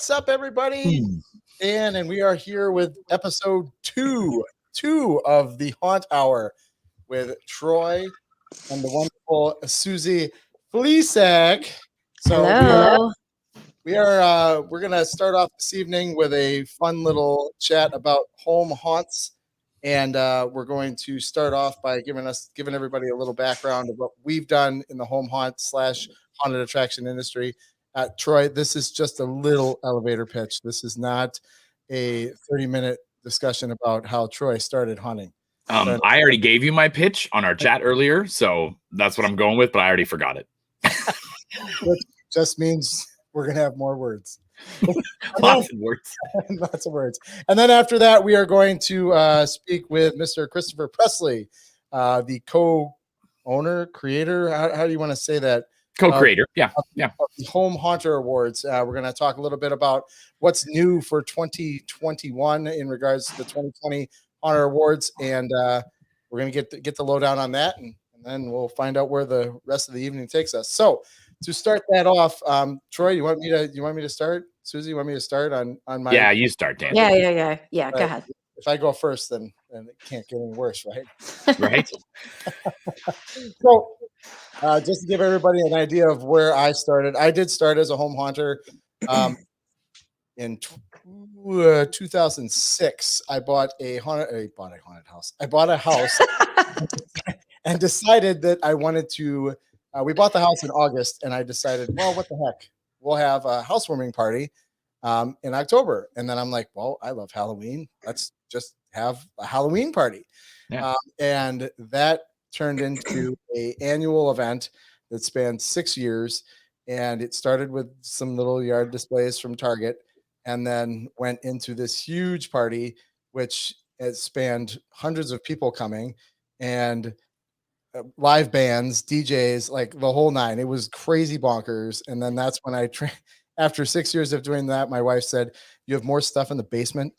What's up, everybody? Dan, and we are here with episode two of the Haunt Hour with Troy and the wonderful Susie Flesack. So Hello. we're gonna start off this evening with a fun little chat about home haunts, and we're going to start off by giving everybody a little background of what we've done in the home haunt / haunted attraction industry. Troy, this is just a little elevator pitch. This is not a 30-minute discussion about how Troy started hunting. I already gave you my pitch on our chat earlier, so that's what I'm going with, but I already forgot it. Which just means we're going to have more words. Lots of words. Lots of words. And then after that, we are going to speak with Mr. Christopher Presley, the co-owner, creator. How do you want to say that? Co-creator, yeah. The Home Haunter Awards. We're going to talk a little bit about what's new for 2021 in regards to the 2020 Haunter Awards, and we're going to get the lowdown on that, and then we'll find out where the rest of the evening takes us. So, to start that off, Troy, you want me to start? Susie, you want me to start on my? Yeah, you start, Dan. Yeah. Go ahead. If I go first, then it can't get any worse, right? Right. So, just to give everybody an idea of where I started, I did start as a home haunter in 2006. I bought a haunted house. I bought a house and decided that I wanted to. We bought the house in August, and I decided, well, what the heck? We'll have a housewarming party in October. And then I'm like, well, I love Halloween. Let's just have a Halloween party. Yeah. And that turned into an annual event that spanned 6 years. And it started with some little yard displays from Target, and then went into this huge party, which has spanned hundreds of people coming, and live bands, DJs, like the whole nine. It was crazy bonkers. And then that's when after 6 years of doing that, my wife said, you have more stuff in the basement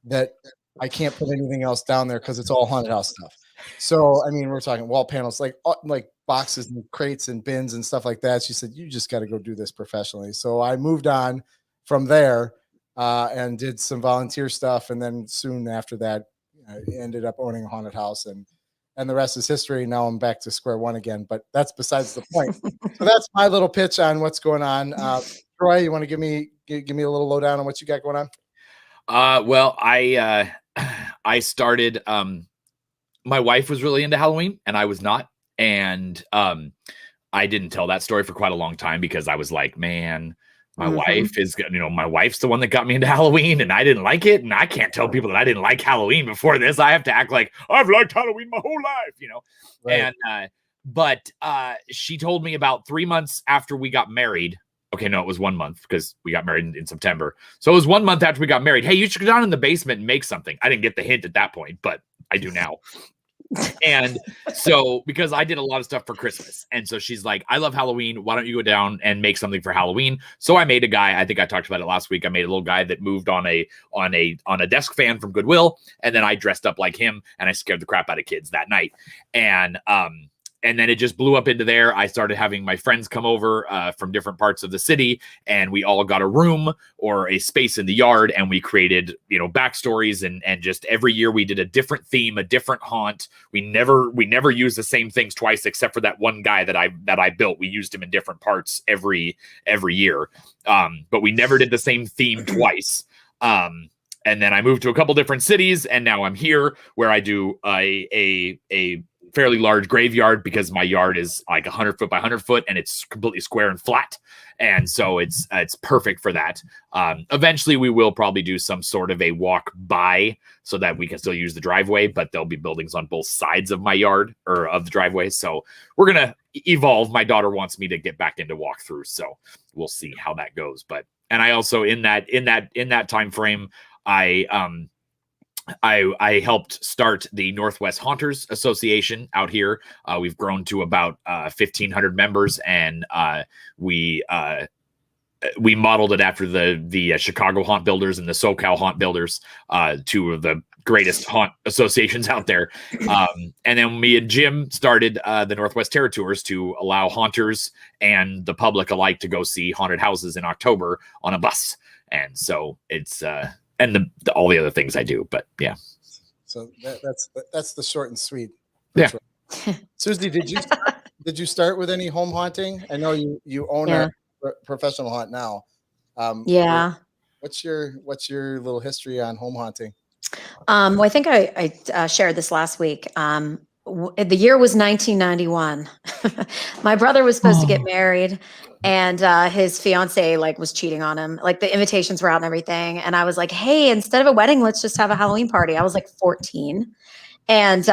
that I can't put anything else down there because it's all haunted house stuff. So, I mean, we're talking wall panels, like boxes and crates and bins and stuff like that. She said, you just got to go do this professionally. So I moved on from there and did some volunteer stuff. And then soon after that, I ended up owning a haunted house, and the rest is history. Now I'm back to square one again, but that's besides the point. So that's my little pitch on what's going on. Troy, you want to give me a little lowdown on what you got going on? Well, I started, my wife was really into Halloween and I was not. And I didn't tell that story for quite a long time because I was like, man, my wife is, my wife's the one that got me into Halloween and I didn't like it. And I can't tell people that I didn't like Halloween before this. I have to act like I've liked Halloween my whole life, Right. And, but she told me about 3 months after we got married. Okay, no, it was 1 month because we got married in September. So it was 1 month after we got married. Hey, you should go down in the basement and make something. I didn't get the hint at that point, but I do now. And so, because I did a lot of stuff for Christmas. And so she's like, I love Halloween. Why don't you go down and make something for Halloween? So I made a guy. I think I talked about it last week. I made a little guy that moved on a desk fan from Goodwill. And then I dressed up like him and I scared the crap out of kids that night. And then it just blew up into there. I started having my friends come over from different parts of the city, and we all got a room or a space in the yard, and we created, backstories, and just every year we did a different theme, a different haunt. We never used the same things twice, except for that one guy that I built. We used him in different parts every year, but we never did the same theme twice. And then I moved to a couple different cities, and now I'm here where I do a fairly large graveyard because my yard is like 100 foot by 100 foot and it's completely square and flat. And so it's perfect for that. Eventually we will probably do some sort of a walk by so that we can still use the driveway, but there'll be buildings on both sides of my yard or of the driveway. So we're going to evolve. My daughter wants me to get back into walkthrough. So we'll see how that goes. And I also, in that time frame, I helped start the Northwest Haunters Association out here. We've grown to about 1,500 members, and we modeled it after the Chicago Haunt Builders and the SoCal Haunt Builders, two of the greatest haunt associations out there. And then me and Jim started the Northwest Terror Tours to allow haunters and the public alike to go see haunted houses in October on a bus. And so it's and all the other things I do. But yeah. So that's the short and sweet. Yeah. Susie, did you start with any home haunting? I know you own a professional haunt now. Yeah. What's your little history on home haunting? Well, I think I shared this last week. The year was 1991. My brother was supposed to get married, and his fiance was cheating on him. Like the invitations were out and everything, and I was like, "Hey, instead of a wedding, let's just have a Halloween party." I was like 14, and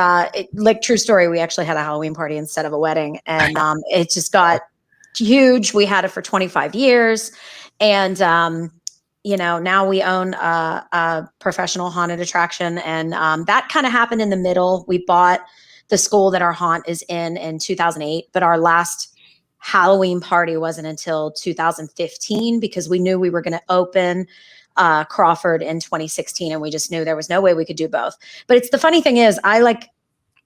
true story, we actually had a Halloween party instead of a wedding, and it just got huge. We had it for 25 years, and now we own a professional haunted attraction, and that kind of happened in the middle. We bought the school that our haunt is in 2008, but our last Halloween party wasn't until 2015 because we knew we were going to open Crawford in 2016, and we just knew there was no way we could do both. But it's the funny thing is, I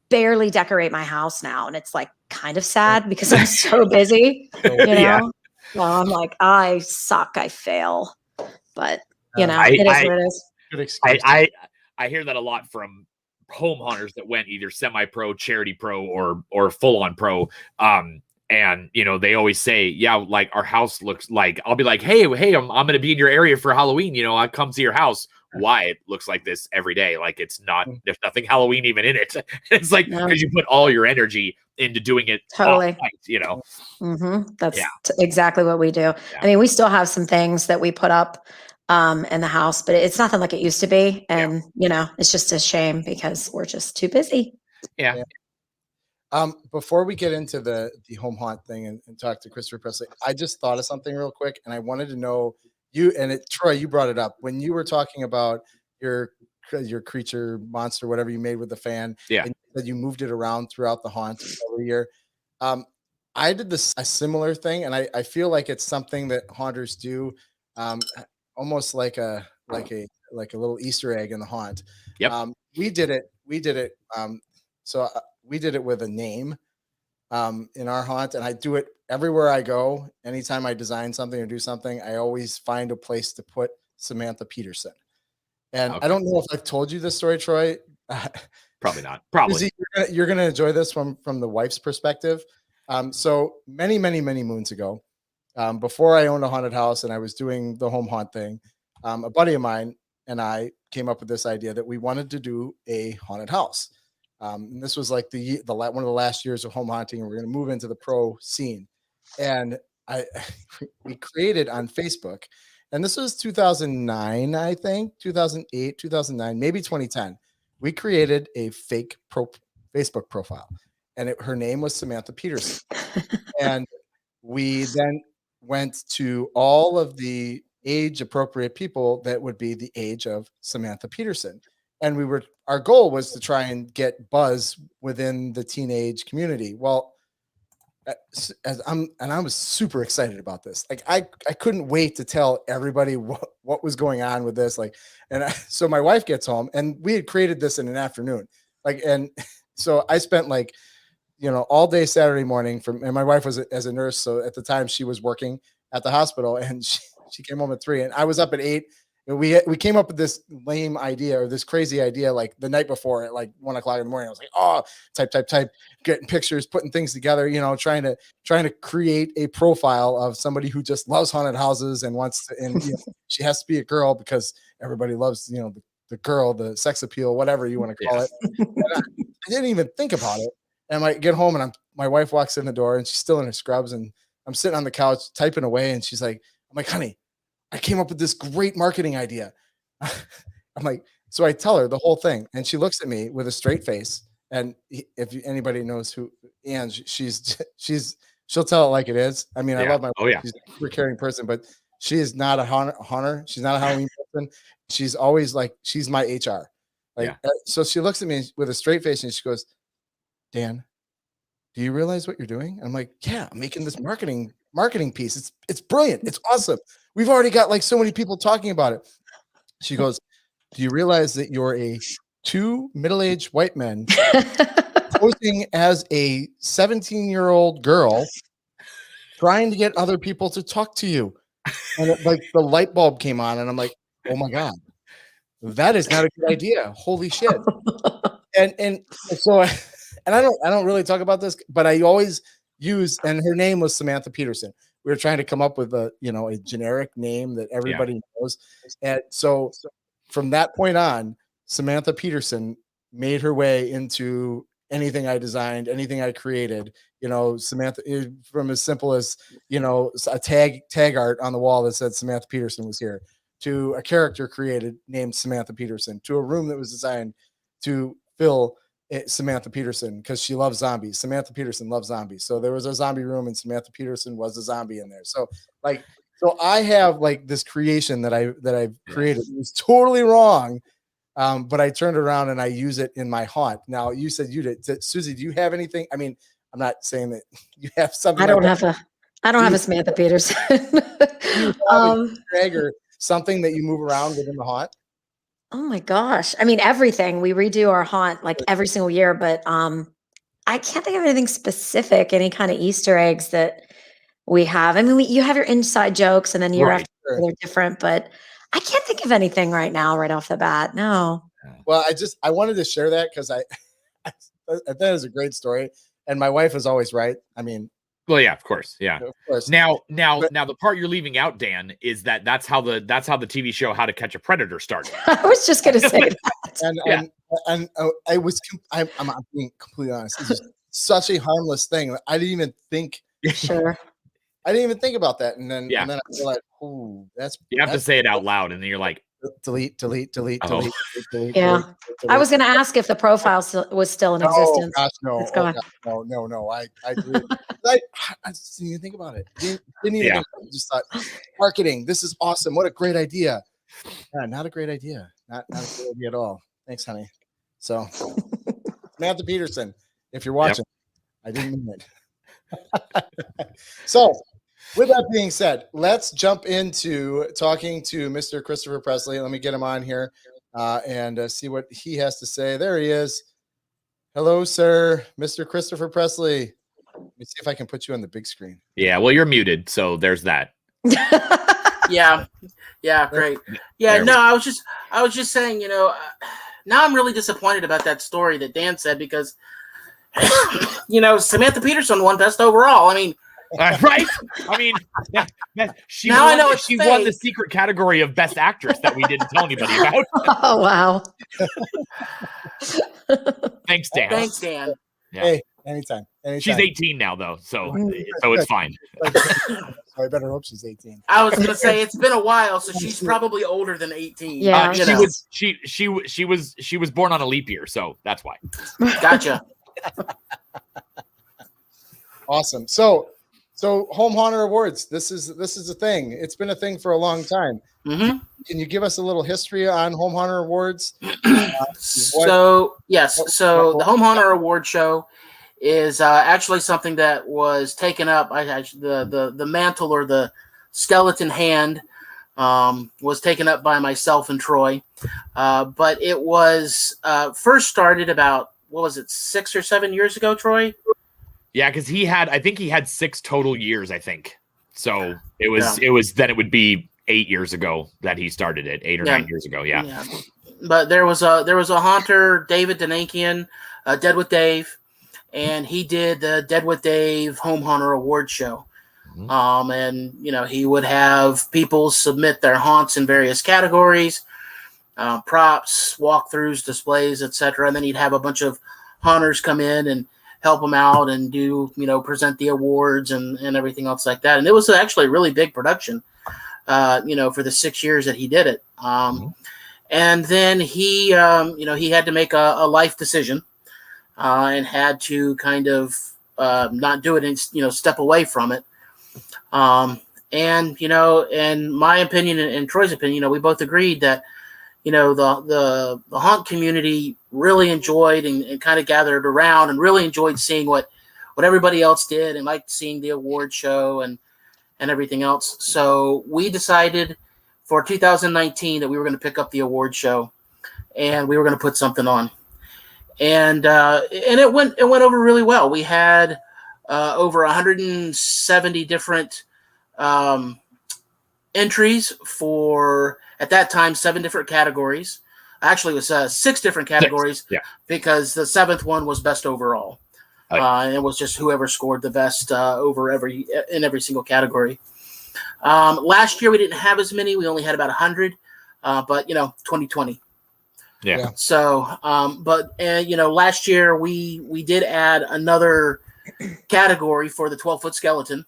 barely decorate my house now, and it's kind of sad because I'm so busy. Yeah. So I'm like, I suck, I fail. But it is what it is. Good excuse. I hear that a lot from home haunters that went either semi-pro, charity pro, or full-on pro. And they always say, yeah, our house looks like, I'll be like, hey, I'm gonna be in your area for Halloween. I come to your house. Why it looks like this every day? It's not. There's nothing Halloween even in it. It's because you put all your energy into doing it. Totally. That's exactly what we do. Yeah. I mean, we still have some things that we put up in the house, but it's nothing like it used to be. And it's just a shame because we're just too busy. Yeah. Before we get into the home haunt thing and talk to Christopher Presley, I just thought of something real quick, and I wanted to know Troy, you brought it up when you were talking about your creature monster, whatever you made with the fan. Yeah. And that you moved it around throughout the haunt every year. I did a similar thing, and I feel like it's something that haunters do, almost like a little Easter egg in the haunt. Yep. We did it. So we did it with a name in our haunt, and I do it everywhere I go. Anytime I design something or do something, I always find a place to put Samantha Peterson. And I don't know if I've told you this story, Troy. Probably not. Probably. You're gonna enjoy this from the wife's perspective. So many moons ago, before I owned a haunted house and I was doing the home haunt thing, a buddy of mine and I came up with this idea that we wanted to do a haunted house. And this was one of the last years of home haunting, and we're going to move into the pro scene. And we created on Facebook, and this was 2009, I think, 2008, 2009, maybe 2010. We created a fake Facebook profile, and her name was Samantha Peterson. And we then went to all of the age-appropriate people that would be the age of Samantha Peterson. And our goal was to try and get buzz within the teenage community. Well, I was super excited about this. I couldn't wait to tell everybody what was going on with this. So my wife gets home, and we had created this in an afternoon. And so I spent all day Saturday morning and my wife was as a nurse. So at the time she was working at the hospital, and she came home at 3, and I was up at 8. And we came up with this lame idea, or this crazy idea, the night before at 1 o'clock in the morning. I was like, oh, type, getting pictures, putting things together, trying to create a profile of somebody who just loves haunted houses and wants to, and she has to be a girl because everybody loves, the girl, the sex appeal, whatever you want to call it. I didn't even think about it. And I get home, and my wife walks in the door, and she's still in her scrubs, and I'm sitting on the couch typing away, and I'm like, honey, I came up with this great marketing idea. I'm like, so I tell her the whole thing, and she looks at me with a straight face. And if anybody knows who Anne, she'll tell it like it is. I mean, I love my wife. She's a super caring person, but she is not a haunter. She's not a Halloween person. She's always she's my HR. So she looks at me with a straight face, and she goes, Dan, do you realize what you're doing? And I'm like, yeah, I'm making this marketing piece. It's brilliant. It's awesome. We've already got so many people talking about it. She goes, do you realize that you're 2 middle-aged white men posing as a 17-year-old girl trying to get other people to talk to you? And like the light bulb came on, and I'm like, oh my God, that is not a good idea. Holy shit. And so and I don't really talk about this, but I always use, and her name was Samantha Peterson. We were trying to come up with a generic name that everybody knows. And so from that point on, Samantha Peterson made her way into anything I designed, anything I created. Samantha, from as simple as a tag art on the wall that said Samantha Peterson was here, to a character created named Samantha Peterson, to a room that was designed to fill Samantha Peterson because she loves zombies. Samantha Peterson loves zombies. So there was a zombie room and Samantha Peterson was a zombie in there. So I have like this creation that I've created. It was totally wrong. But I turned around and I use it in my haunt. Now you said you did. Susie, do you have anything? I mean, I'm not saying that you have something. I don't have a Samantha Peterson. Or something that you move around within the haunt. Oh my gosh. I mean, everything. We redo our haunt like every single year, but I can't think of anything specific, any kind of Easter eggs that we have. I mean, you have your inside jokes and then year after year they're different, but I can't think of anything right now, right off the bat. No. Well, I wanted to share that because I thought it was a great story. And my wife is always right. I mean, well, yeah, of course. Yeah. Of course. Now the part you're leaving out, Dan, is that's how the TV show How to Catch a Predator started. I was just going to say that. And I'm being completely honest. This is such a harmless thing. I didn't even think. Sure. I didn't even think about that. And then I realized, oh, you have to say it out loud, and then you're like, delete. Yeah. I was going to ask if the profile was still in existence. Oh, gosh, no. No. I agree. I just didn't even think about it. Didn't even think about it. Just thought, marketing. This is awesome. What a great idea. Yeah, not a great idea. Not a great idea at all. Thanks, honey. So, Samantha Peterson, if you're watching, I didn't mean it. So, with that being said, let's jump into talking to Mr. Christopher Presley. Let me get him on here and see what he has to say. There he is. Hello, sir, Mr. Christopher Presley. Let me see if I can put you on the big screen. Yeah, well, you're muted, so there's that. Yeah, great. Yeah, no, I was just saying, now I'm really disappointed about that story that Dan said because, Samantha Peterson won best overall. I mean, right? I mean, she won the secret category of best actress that we didn't tell anybody about. Oh, wow. Thanks, Dan. Yeah. Hey, anytime. She's 18 now, though, so it's fine. I better hope she's 18. I was gonna say it's been a while, so she's probably older than 18. Yeah, she was born on a leap year, so that's why. Gotcha. Awesome. So Home Haunter Awards. This is a thing. It's been a thing for a long time. Mm-hmm. Can you give us a little history on Home Haunter Awards? So the Home Haunter Award show is actually something that was taken up. The mantle or the skeleton hand was taken up by myself and Troy, but it was first started about 6 or 7 years ago, Troy. Yeah, because I think he had 6 total years, I think. So it would be 8 years ago that he started it, 8 or 9 years ago. Yeah. But there was a haunter, David Danakian, Dead with Dave, and he did the Dead with Dave Home Haunter Award show. Mm-hmm. And he would have people submit their haunts in various categories, props, walkthroughs, displays, etc. And then he'd have a bunch of haunters come in and help them out and do, present the awards and everything else like that. And it was actually a really big production, for the 6 years that he did it. And then he had to make a life decision and had to kind of not do it and, step away from it. In my opinion and Troy's opinion, we both agreed that, the haunt community really enjoyed and kind of gathered around and really enjoyed seeing what everybody else did and liked seeing the award show and everything else. So we decided for 2019 that we were going to pick up the award show and we were going to put something on. And it went over really well. We had over 170 different entries for, at that time, 7 different categories. Actually, it was 6 different categories. Yeah. Because the 7th one was best overall. And it was just whoever scored the best in every single category. Last year we didn't have as many. We only had about 100. But 2020. Yeah. So, last year we did add another category for the 12-foot skeleton,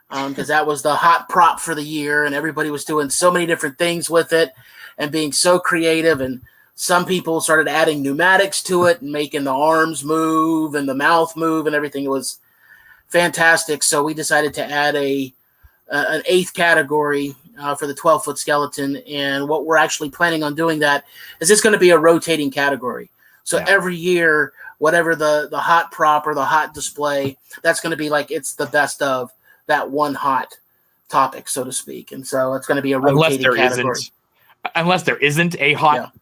because that was the hot prop for the year, and everybody was doing so many different things with it and being so creative. And some people started adding pneumatics to it and making the arms move and the mouth move and everything. It was fantastic. So we decided to add an 8th category for the 12-foot skeleton. And what we're actually planning on doing that is it's going to be a rotating category. So every year, whatever the hot prop or the hot display, that's going to be like it's the best of that one hot topic, so to speak. And so it's going to be a rotating category. Unless there isn't a hot,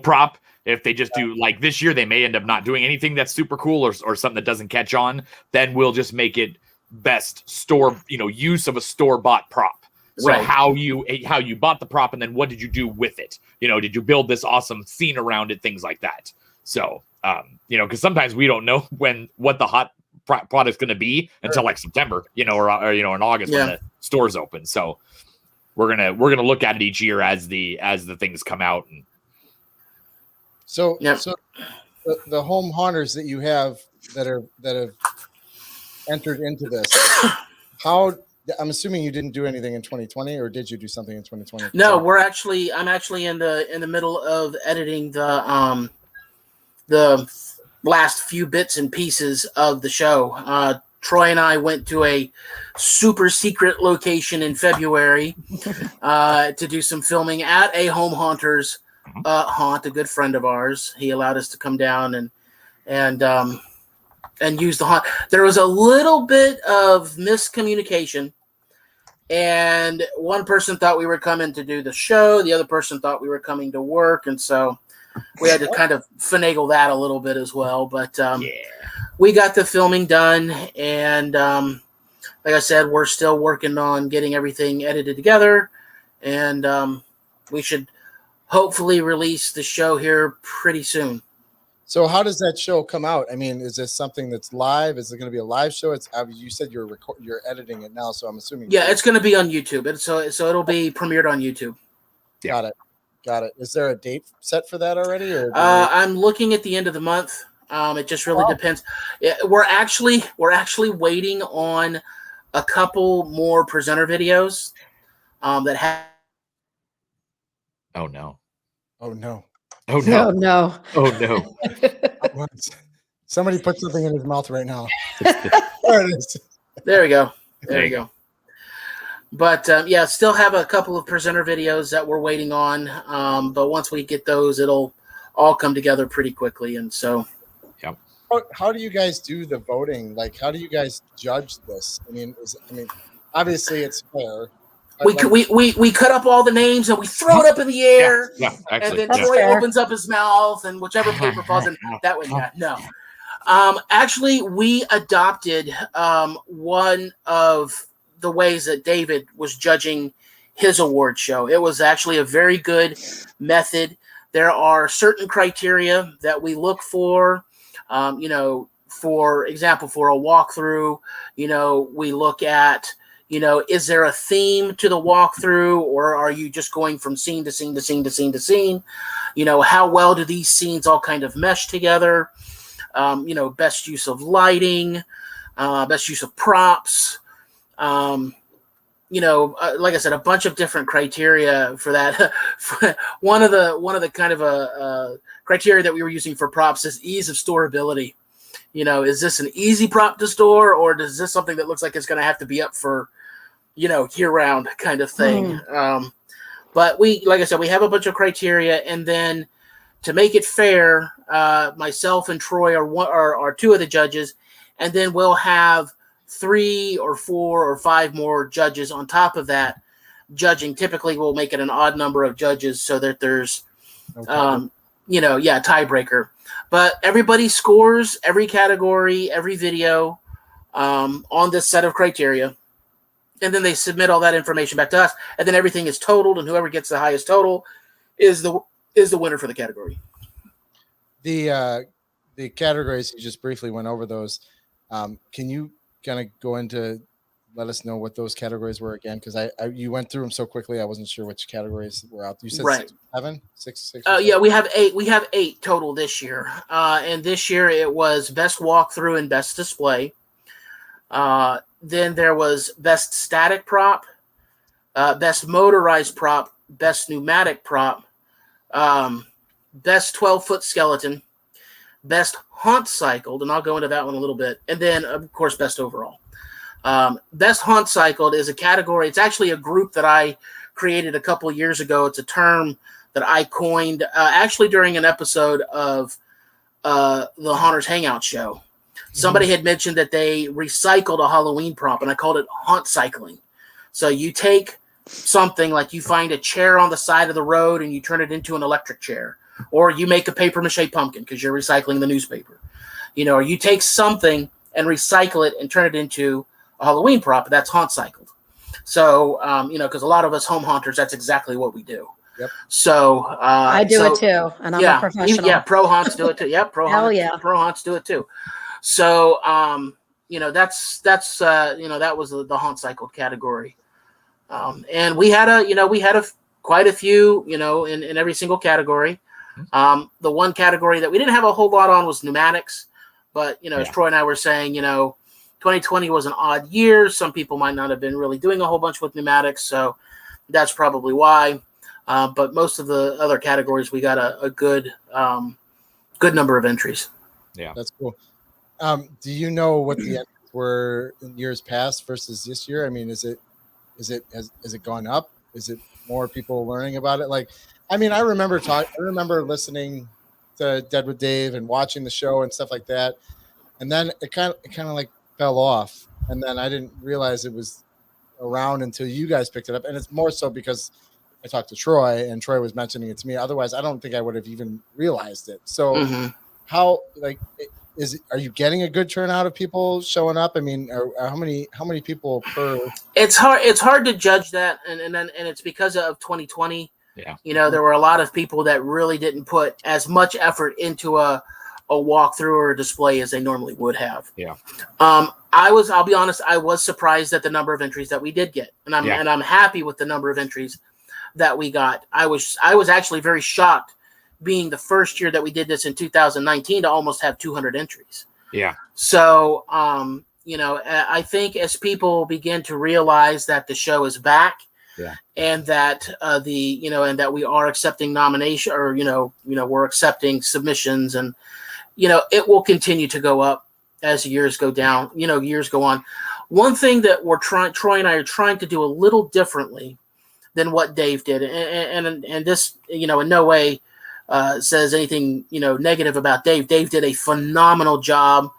prop. If they just do like this year, they may end up not doing anything that's super cool or something that doesn't catch on. Then we'll just make it best store, use of a store-bought prop. So Right. how you bought the prop and then what did you do with it? Did you build this awesome scene around it? Things like that. So, because sometimes we don't know what the hot product's going to be until like September, or in August when the stores open. So we're gonna look at it each year as the things come out. And So the home haunters that you have that have entered into this, I'm assuming you didn't do anything in 2020, or did you do something in 2020? No, I'm actually in the middle of editing the last few bits and pieces of the show. Troy and I went to a super secret location in February to do some filming at a home haunters haunt, a good friend of ours. He allowed us to come down and use the haunt. There was a little bit of miscommunication, and one person thought we were coming to do the show. The other person thought we were coming to work, and so we had to kind of finagle that a little bit as well. But we got the filming done, and like I said, we're still working on getting everything edited together, and we should hopefully release the show here pretty soon. So how does that show come out? I mean, is this something that's live? Is it going to be a live show? You said you're editing it now, so I'm assuming. Yeah, it's going to be on YouTube. So it'll be premiered on YouTube. Got it. Is there a date set for that already? Or I'm looking at the end of the month. It just really depends. We're actually waiting on a couple more presenter videos that have. Oh no. Oh no. Oh no. No. Oh no. Somebody put something in his mouth right now. There it is. There we go. There you go. But still have a couple of presenter videos that we're waiting on. But once we get those, it'll all come together pretty quickly. And so, how do you guys do the voting? Like, how do you guys judge this? I mean, obviously it's fair. We cut up all the names and we throw it up in the air. Actually, and then Troy opens up his mouth and whichever paper falls in that way. No. Actually, we adopted one of the ways that David was judging his award show. It was actually a very good method. There are certain criteria that we look for. For example, for a walkthrough, we look at, is there a theme to the walkthrough, or are you just going from scene to scene to scene to scene to scene? How well do these scenes all kind of mesh together? Best use of lighting, best use of props. Like I said, a bunch of different criteria for that. one of the kind of criteria that we were using for props is ease of storability. Is this an easy prop to store, or is this something that looks like it's going to have to be up for, year-round kind of thing? But like I said, we have a bunch of criteria, and then to make it fair, myself and Troy are two of the judges, and then we'll have 3 or 4 or 5 more judges on top of that judging. Typically, we'll make it an odd number of judges so that there's, tiebreaker. But everybody scores every category, every video on this set of criteria. and then they submit all that information back to us, and then everything is totaled, and whoever gets the highest total is the winner for the category. The categories, you just briefly went over those. Can you kind of go into, let us know what those categories were again? Because you went through them so quickly, I wasn't sure which categories were out. You said Right. Six. Yeah, we have 8. We have 8 total this year, and this year it was best walkthrough and best display. Then there was best static prop, best motorized prop, best pneumatic prop, best 12-foot skeleton, best haunt cycled, and I'll go into that one a little bit, and then of course best overall. Best haunt cycled is a category. It's actually a group that I created a couple of years ago. It's a term that I coined actually during an episode of the Haunters Hangout show. Somebody had mentioned that they recycled a Halloween prop, and I called it haunt cycling. So you take something like you find a chair on the side of the road and you turn it into an electric chair, or you make a paper mache pumpkin because you're recycling the newspaper, or you take something and recycle it and turn it into a Halloween prop. That's haunt cycled. So, because a lot of us home haunters, that's exactly what we do. Yep. So I do it too, and I'm a professional. Yeah, pro haunts do it too. Yep, pro haunts do it too. So, that was the haunt cycled category, and we had quite a few, in every single category. The one category that we didn't have a whole lot on was pneumatics, but as Troy and I were saying, 2020 was an odd year. Some people might not have been really doing a whole bunch with pneumatics, so that's probably why. But most of the other categories, we got a good number of entries. Yeah, that's cool. Do you know what the entries were in years past versus this year? I mean, has it gone up? Is it more people learning about it? I remember listening to Dead with Dave and watching the show and stuff like that, and then it kind of like fell off, and then I didn't realize it was around until you guys picked it up, and it's more so because I talked to Troy, and Troy was mentioning it to me. Otherwise, I don't think I would have even realized it. So, how are you getting a good turnout of people showing up? I mean, how many people per? It's hard to judge that, and it's because of 2020. Yeah, there were a lot of people that really didn't put as much effort into a walkthrough or a display as they normally would have. Yeah. I'll be honest, I was surprised at the number of entries that we did get. And I'm happy with the number of entries that we got. I was actually very shocked, being the first year that we did this in 2019, to almost have 200 entries. Yeah. So, I think as people begin to realize that the show is back, and that and that we are accepting nomination, or we're accepting submissions, and it will continue to go up as years go down. Years go on. One thing that Troy and I are trying to do a little differently than what Dave did, and this in no way says anything negative about Dave. Dave did a phenomenal job.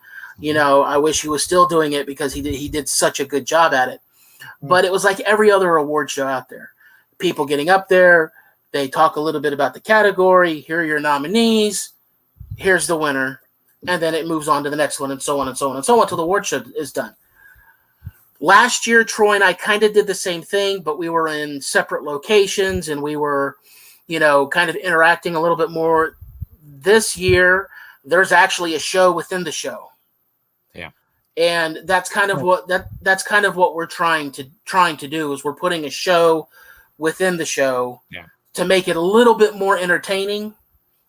I wish he was still doing it because he did such a good job at it. But it was like every other award show out there. People getting up there, they talk a little bit about the category. Here are your nominees. Here's the winner. And then it moves on to the next one, and so on and so on and so on until the award show is done. Last year, Troy and I kind of did the same thing, but we were in separate locations, and we were, kind of interacting a little bit more. This year, there's actually a show within the show. Yeah. And that's kind of what we're trying to do, is we're putting a show within the show to make it a little bit more entertaining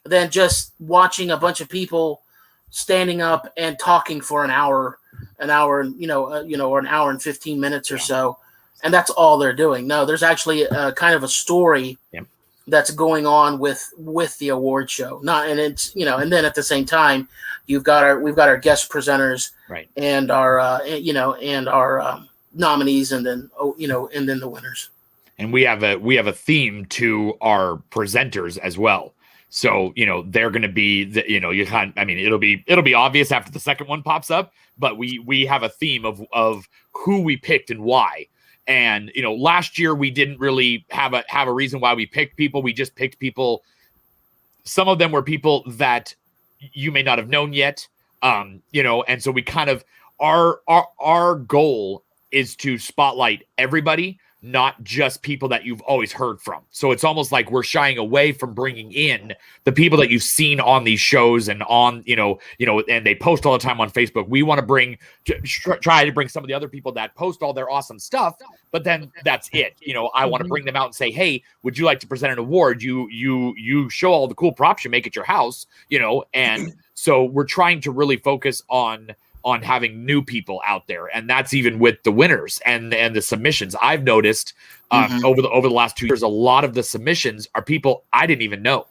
than just watching a bunch of people standing up and talking for an hour, or an hour and 15 minutes or so. And that's all they're doing. No, there's actually a kind of a story that's going on with the award show. And then at the same time, we've got our guest presenters, right, and our nominees, and then the winners. And we have a theme to our presenters as well. So, they're going to be, it'll be obvious after the second one pops up, but we have a theme of who we picked and why. And, last year we didn't really have a reason why we picked people. We just picked people. Some of them were people that you may not have known yet. And so we kind of, our goal is to spotlight everybody, not just people that you've always heard from. So it's almost like we're shying away from bringing in the people that you've seen on these shows and on, and they post all the time on Facebook. We want to try to bring some of the other people that post all their awesome stuff, but then that's it. I want to bring them out and say, hey, would you like to present an award? You show all the cool props you make at your house, and so we're trying to really focus on having new people out there, and that's even with the winners and the submissions. I've noticed over the last 2 years, a lot of the submissions are people I didn't even know,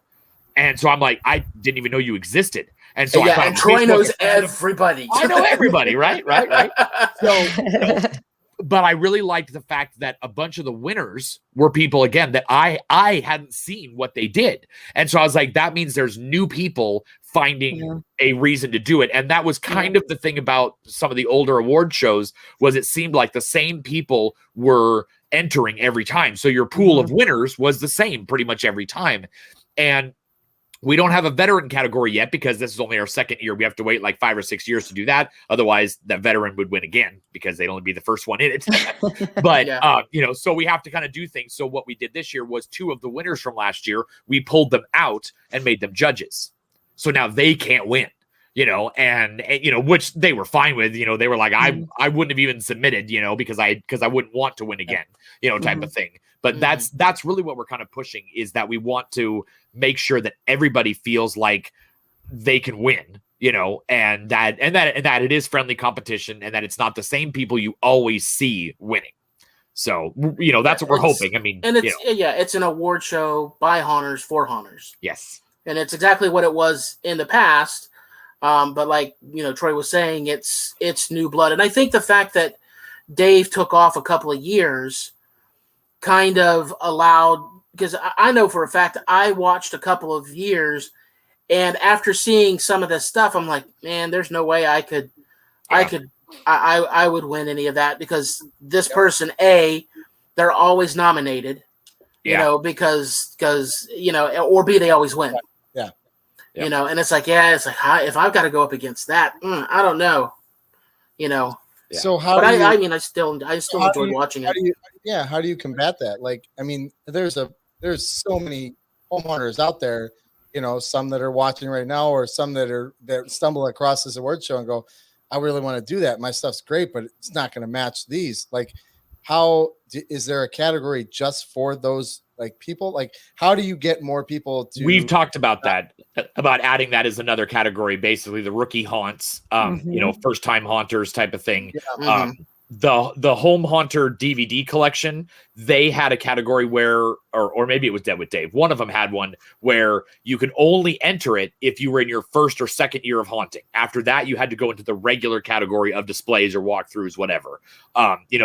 and so I'm like, I didn't even know you existed. And so and Troy knows everybody. I know everybody, right? So, but I really liked the fact that a bunch of the winners were people, again, that I hadn't seen what they did, and so I was like, that means there's new people finding a reason to do it. And that was kind of the thing about some of the older award shows, was it seemed like the same people were entering every time. So your pool of winners was the same pretty much every time. And we don't have a veteran category yet because this is only our second year. We have to wait like 5 or 6 years to do that. Otherwise, that veteran would win again because they'd only be the first one in it. But, so we have to kind of do things. So what we did this year was 2 of the winners from last year, we pulled them out and made them judges. So now they can't win, and which they were fine with. They were like, I wouldn't have even submitted, because I wouldn't want to win again, type of thing. But that's really what we're kind of pushing, is that we want to make sure that everybody feels like they can win, and that it is friendly competition, and that it's not the same people you always see winning. So, that's what we're hoping. I mean, and it's an award show by haunters for haunters. Yes. And it's exactly what it was in the past. But like, Troy was saying, it's new blood. And I think the fact that Dave took off a couple of years kind of allowed, because I know for a fact I watched a couple of years, and after seeing some of this stuff, I'm like, man, there's no way I would win any of that, because this person, they're always nominated, because or B, they always win. And it's like, if I've got to go up against that, I don't know, So I still enjoyed watching it. How do you combat that? Like, I mean, there's so many home hunters out there, some that are watching right now, or some that stumble across this award show and go, I really want to do that. My stuff's great, but it's not going to match these. Like, is there a category just for those people? Like, how do you get more people to? We've talked about that, about adding that as another category, basically the rookie haunts, first time haunters type of thing. The Home Haunter DVD collection, they had a category where, or maybe it was Dead with Dave, one of them had one where you could only enter it if you were in your first or second year of haunting. After that, you had to go into the regular category of displays or walkthroughs, whatever.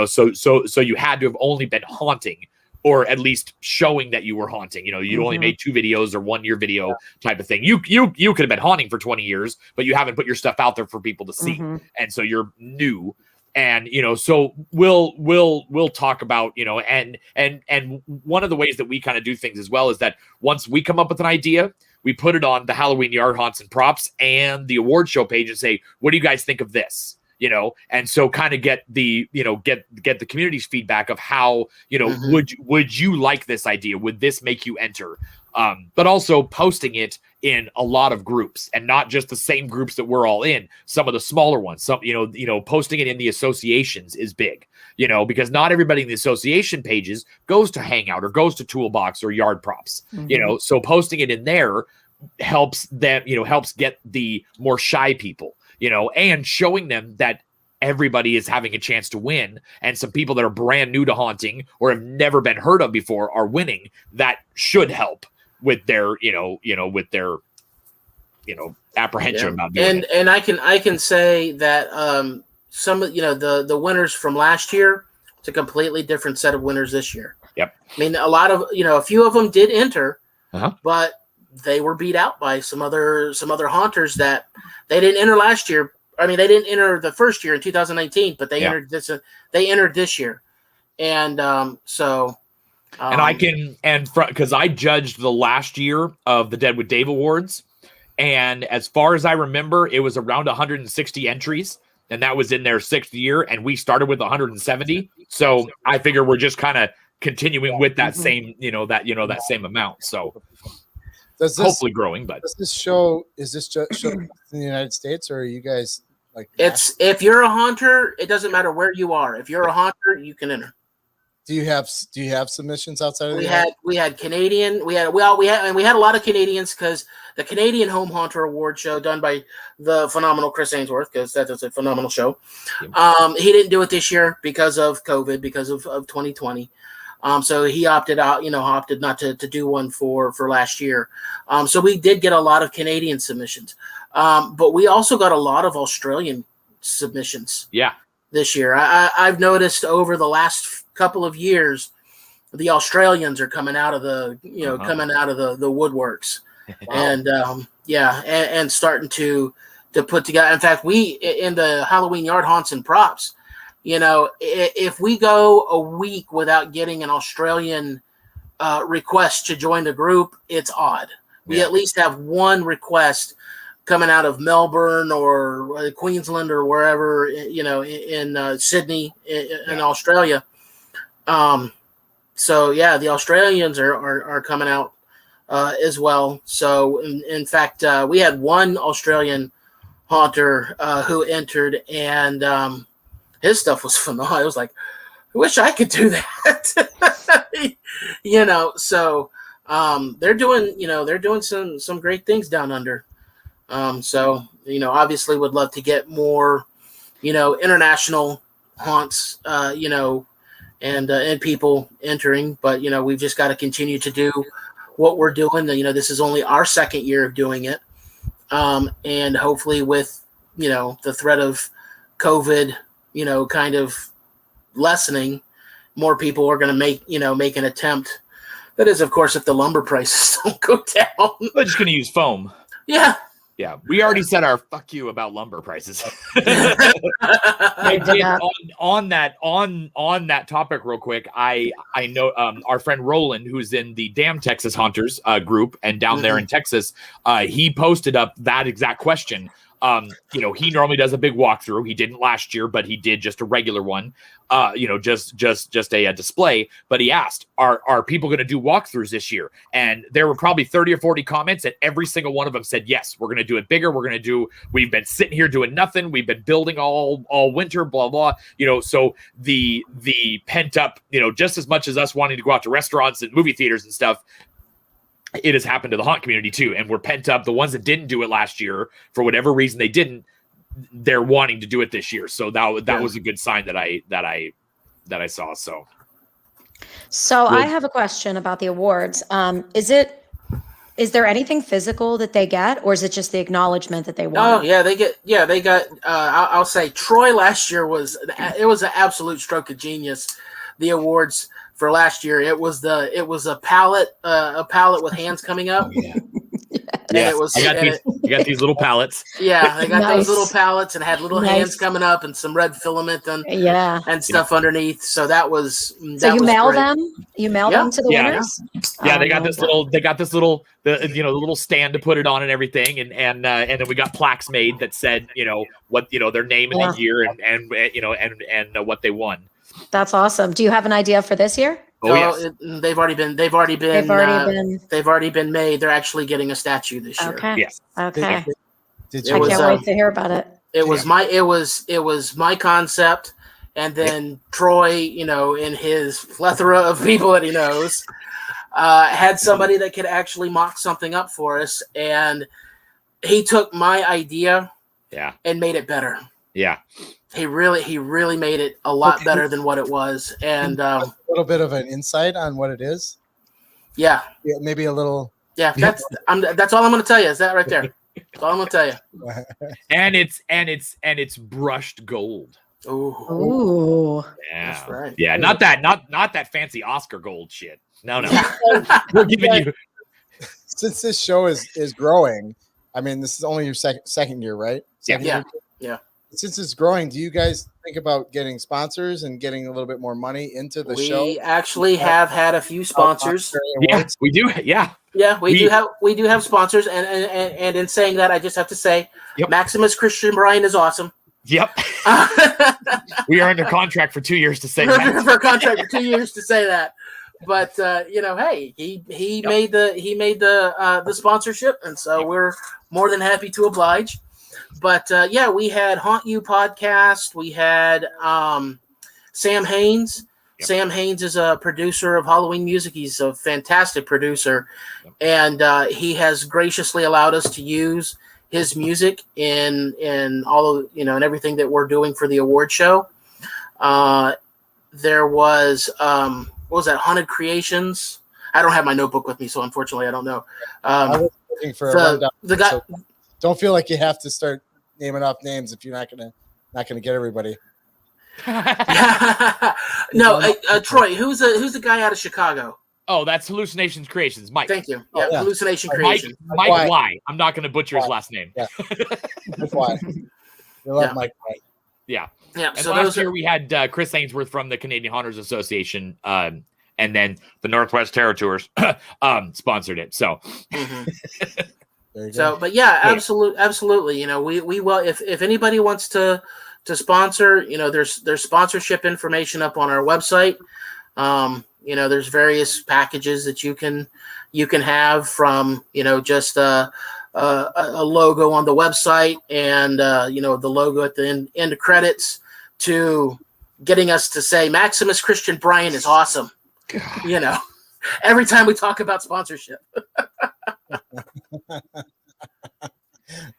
So you had to have only been haunting, or at least showing that you were haunting. You'd only made 2 videos or 1 year video type of thing. You could have been haunting for 20 years, but you haven't put your stuff out there for people to see. And so you're new. And, so we'll talk about, and one of the ways that we kind of do things as well is that once we come up with an idea, we put it on the Halloween Yard Haunts and Props and the award show page and say, what do you guys think of this? And so kind of get the, get the community's feedback of how, would you like this idea? Would this make you enter? But also posting it in a lot of groups, and not just the same groups that we're all in, some of the smaller ones. Some, posting it in the associations is big, because not everybody in the association pages goes to Hangout or goes to Toolbox or Yard Props, so posting it in there helps them, helps get the more shy people, and showing them that everybody is having a chance to win, and some people that are brand new to haunting or have never been heard of before are winning. That should help with their, with their, apprehension about doing it. And I can say that some of the winners from last year, it's a completely different set of winners this year. Yep. I mean, a lot of a few of them did enter, but they were beat out by some other haunters that they didn't enter last year. I mean, they didn't enter the first year in 2019, but they entered this. They entered this year, and because I judged the last year of the Dead with Dave Awards, and as far as I remember, it was around 160 entries, and that was in their 6th year, and we started with 170. So I figure we're just kind of continuing with that same, that same amount. So hopefully growing, but is this show just in the United States, or are you guys like? It's if you're a hunter, it doesn't matter where you are. If you're a hunter, you can enter. Do you have submissions outside of we had Canadian, we had a lot of Canadians, because the Canadian Home Hunter Award show done by the phenomenal Chris Ainsworth, because that is a phenomenal show. He didn't do it this year because of COVID, because of 2020. So he opted out, opted not to do one for last year. So we did get a lot of Canadian submissions, but we also got a lot of Australian submissions. Yeah, this year I've noticed over the last couple of years, the Australians are coming out of the the woodworks, and and starting to put together. In fact, we in the Halloween Yard Haunts and Props, if we go a week without getting an Australian request to join the group, it's odd. We at least have one request coming out of Melbourne or Queensland or wherever, in Sydney in Australia. So yeah, the Australians are coming out as well. So in fact, we had one Australian haunter who entered, and his stuff was phenomenal. I was like, I wish I could do that. So they're doing some great things down under. So obviously would love to get more, international haunts, and people entering, but we've just got to continue to do what we're doing. This is only our 2nd year of doing it, and hopefully with the threat of COVID, kind of lessening, more people are going to make an attempt. That is, of course, if the lumber prices don't go down. We're just going to use foam. Yeah, we already said our fuck you about lumber prices. I did on that topic real quick. I know our friend Roland, who's in the Damn Texas Hunters group and down there in Texas, he posted up that exact question. He normally does a big walkthrough. He didn't last year, but he did just a regular one. Just a display. But he asked, are people going to do walkthroughs this year? And there were probably 30 or 40 comments, and every single one of them said, yes, we're going to do it bigger. We've been sitting here doing nothing. We've been building all winter, blah, blah. So the pent up, just as much as us wanting to go out to restaurants and movie theaters and stuff, it has happened to the haunt community too. And we're pent up. The ones that didn't do it last year, for whatever reason they didn't, they're wanting to do it this year. So that was a good sign that I saw. So I have a question about the awards. Is there anything physical that they get, or is it just the acknowledgement that they won? Oh yeah, they got, I'll say Troy last year was an absolute stroke of genius. The awards for last year, it was a pallet with hands coming up. Yeah, you got these little pallets. Yeah, they got those little pallets and had little hands coming up and some red filament and stuff underneath. So that was you mail them? You mail them to the winners? Yeah, they got this little the little stand to put it on and everything, and then we got plaques made that said what their name and the year and what they won. That's awesome. Do you have an idea for this year? Oh yes. They've already been made. They're actually getting a statue this year. Okay. Yes. Okay. I Did can't wait to hear about it. It was my concept, and then Troy, in his plethora of people that he knows, had somebody that could actually mock something up for us, and he took my idea, and made it better. Yeah. He really made it a lot better than what it was, and a little bit of an insight on what it is. Yeah, maybe a little. Yeah, that's all I'm going to tell you. Is that right there? That's all I'm going to tell you. And it's brushed gold. Ooh. Yeah. That's right. Yeah, not that fancy Oscar gold shit. No. We're giving you. Since this show is growing, I mean, this is only your second year, right? Yeah. Since it's growing, do you guys think about getting sponsors and getting a little bit more money into the show? We actually have had a few sponsors. Yeah, we do. Yeah. Yeah, we do have sponsors, and in saying that, I just have to say, Maximus Christian Bryan is awesome. Yep. We are under contract for 2 years to say We're that. for a contract for 2 years to say that. But hey, he made the sponsorship, and so we're more than happy to oblige. But we had Haunt You podcast. We had Sam Haynes. Yep. Sam Haynes is a producer of Halloween music. He's a fantastic producer, and he has graciously allowed us to use his music in all of and everything that we're doing for the award show. There was what was that? Haunted Creations. I don't have my notebook with me, so unfortunately, I don't know. I was looking for a rundown, the guy. So don't feel like you have to start naming off names if you're not gonna get everybody. No, Troy. Who's the guy out of Chicago? Oh, that's Hallucinations Creations, Mike. Thank you. Yeah, Hallucination Creations. Mike Y. I'm not going to butcher his last name. Yeah. That's why. You love Mike Y. Yeah. Yeah. And so last year we had Chris Ainsworth from the Canadian Haunters Association, and then the Northwest Territours sponsored it. So. So, but absolutely. We will if anybody wants to sponsor, there's sponsorship information up on our website. There's various packages that you can have from just a logo on the website and the logo at the end of credits to getting us to say Maximus Christian Brian is awesome. God. Every time we talk about sponsorship. That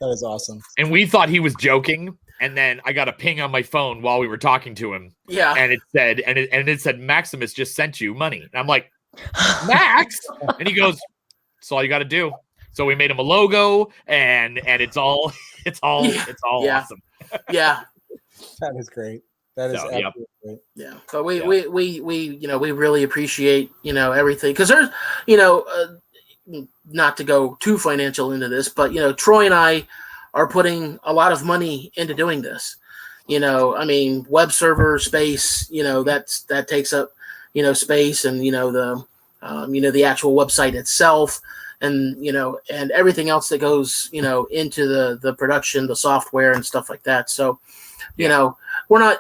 is awesome. And we thought he was joking. And then I got a ping on my phone while we were talking to him. Yeah. And it said Maximus just sent you money. And I'm like, Max? And he goes, that's all you got to do. So we made him a logo and it's all awesome. Yeah. That is great. That is absolutely great. Yeah. So we really appreciate, everything. Because there's, not to go too financial into this, but Troy and I are putting a lot of money into doing this. Web server space, that takes up, space and, the actual website itself and, and everything else that goes, into the production, the software and stuff like that. So, we're not,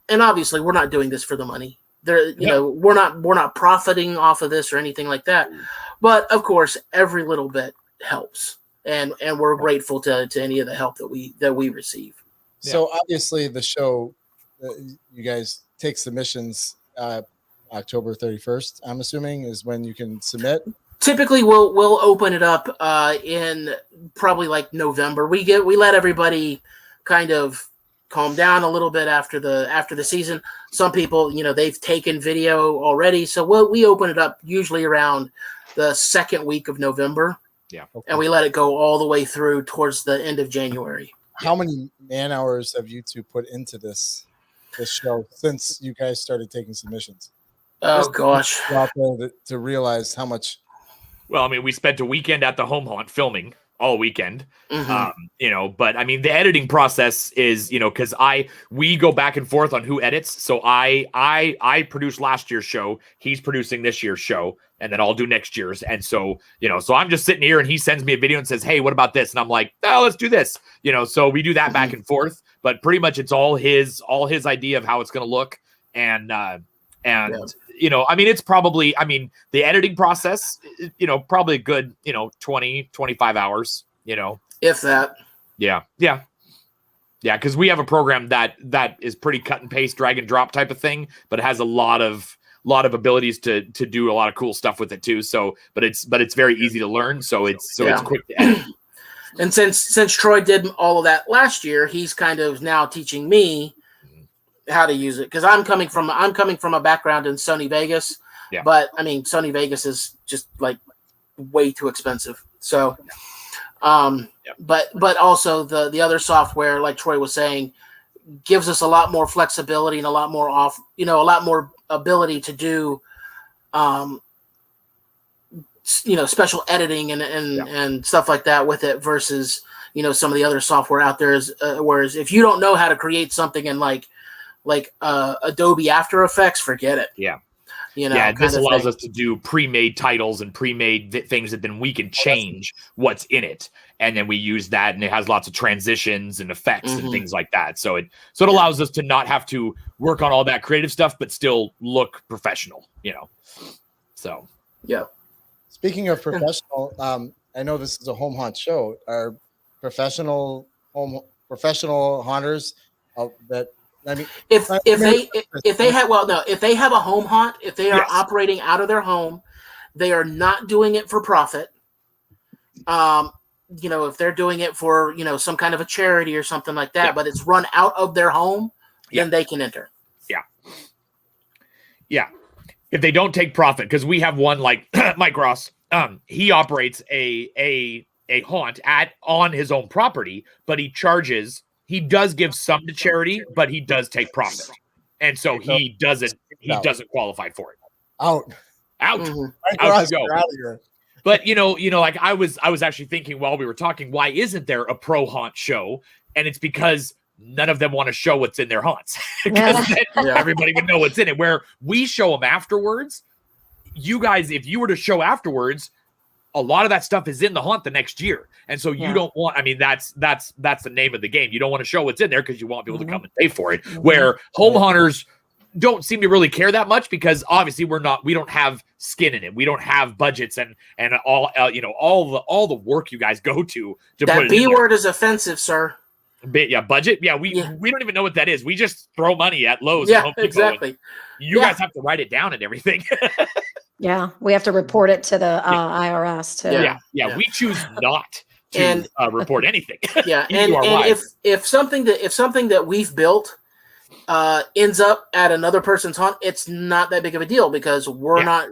and obviously we're not doing this for the money. We're not profiting off of this or anything like that. But of course, every little bit helps. And we're grateful to any of the help that we receive. So obviously the show, you guys take submissions October 31st, I'm assuming, is when you can submit. Typically, we'll open it up in probably like November. We let everybody kind of calm down a little bit after the season. Some people, they've taken video already, so we open it up usually around the second week of November. Yeah. Okay. And we let it go all the way through towards the end of January. How many man hours have you two put into this show since you guys started taking submissions? Oh, gosh. Out there to realize how much. Well, we spent a weekend at the Home Haunt filming all weekend, mm-hmm. But the editing process is, because we go back and forth on who edits. So I produced last year's show. He's producing this year's show, and then I'll do next year's. And so, so I'm just sitting here and he sends me a video and says, hey, what about this? And I'm like, oh, let's do this, so we do that back and forth, but pretty much it's all his idea of how it's going to look. And it's probably, the editing process, probably a good, 20, 25 hours, if that. Yeah. Cause we have a program that is pretty cut and paste, drag and drop type of thing, but it has a lot of abilities to do a lot of cool stuff with it too. So, but it's very easy to learn. So it's quick to edit. And since Troy did all of that last year, he's kind of now teaching me how to use it, because I'm coming from a background in Sony Vegas, but Sony Vegas is just like way too expensive. So, but also the other software, like Troy was saying, gives us a lot more flexibility and a lot more ability to do, special editing and stuff like that with it versus some of the other software out there is whereas if you don't know how to create something in like Adobe After Effects, forget it. Yeah. You know, Yeah, kind this of allows thing. us to do pre-made titles and pre-made things that then we can change what's in it, and then we use that, and it has lots of transitions and effects and Mhm. things like that. So it allows us to not have to work on all that creative stuff, but still look professional. You know, so Yeah. Speaking of professional, I know this is a home haunt show. Are professional haunters that I mean, If I if mean, they if they have well no if they have a home haunt, if they are Yes. operating out of their home, they are not doing it for profit. You know, if they're doing it for, you know, some kind of a charity or something like that, Yeah. but it's run out of their home, Yeah. then they can enter. yeah, if they don't take profit, because we have one like Mike Ross, he operates a haunt on his own property, but he does give some to charity, but he does take profit, and so he doesn't qualify for it. out. Mhm. Out you go. You're out of here. But you know, like I was actually thinking while we were talking, why isn't there a pro haunt show? And it's because none of them want to show what's in their haunts, because then Yeah. everybody would know what's in it. Where we show them afterwards, you guys, if you were to show afterwards, a lot of that stuff is in the haunt the next year, and so you Yeah. don't want. I mean, that's the name of the game. You don't want to show what's in there because you want people to come and pay for it. Mhm. Where home hunters don't seem to really care that much, because obviously we don't have skin in it. We don't have budgets and all all the work you guys go to put That it B in there. word is offensive, sir. Budget. Yeah, we Yeah. don't even know what that is. We just throw money at Lowe's. and Yeah, Home Depot, and exactly. You Yeah. guys have to write it down and everything. Yeah, we have to report it to the IRS too. Yeah. Yeah. We choose not to And- report anything. Yeah, Even and, to our and wives. if something that we've built ends up at another person's haunt, it's not that big of a deal, because we're Yeah.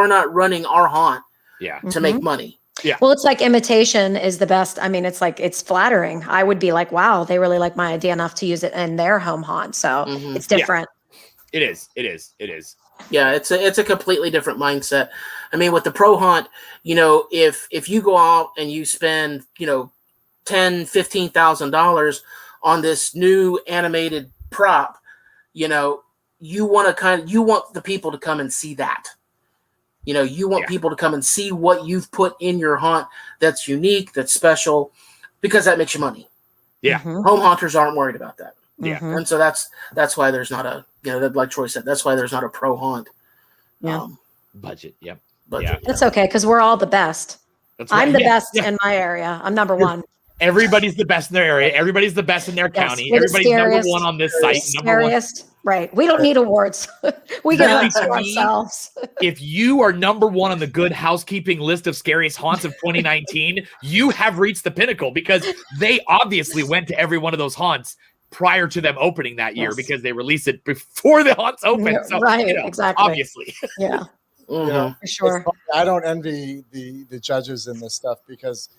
not running our haunt Yeah. to make money. Well, it's like imitation is the best. I mean, it's flattering. I would be like, wow, they really like my idea enough to use it in their home haunt. So Mhm. it's different. It is. Yeah, it's a completely different mindset. I mean, with the pro haunt, you know, if you go out and you spend, you know, $10,000-$15,000 on this new animated prop, you know, you want the people to come and see that. You know, you want Yeah. people to come and see what you've put in your haunt that's unique, that's special, because that makes you money. Yeah. Mhm. Home haunters aren't worried about that. Yeah. Mhm. And so that's why there's not a, you know, like Troy said, that's why there's not a pro haunt. Yeah. Budget. Yep. But Yeah. That's okay, because we're all the best. That's right. I'm the Yeah. best in my area. I'm number one. Everybody's the best in their area. Everybody's the best in their Yes, county. we're the Everybody's number scariest. one on this site. Number one. Scariest. Right. We don't need awards. We give Really, them to to me, ourselves. If you are number one on the Good Housekeeping list of scariest haunts of 2019, you have reached the pinnacle, because they obviously went to every one of those haunts prior to them opening that year, Yes. because they released it before the haunts opened. Yeah, So, right, you know, exactly. obviously. Yeah, Mhm. Yeah. for sure. I don't envy the judges in this stuff, because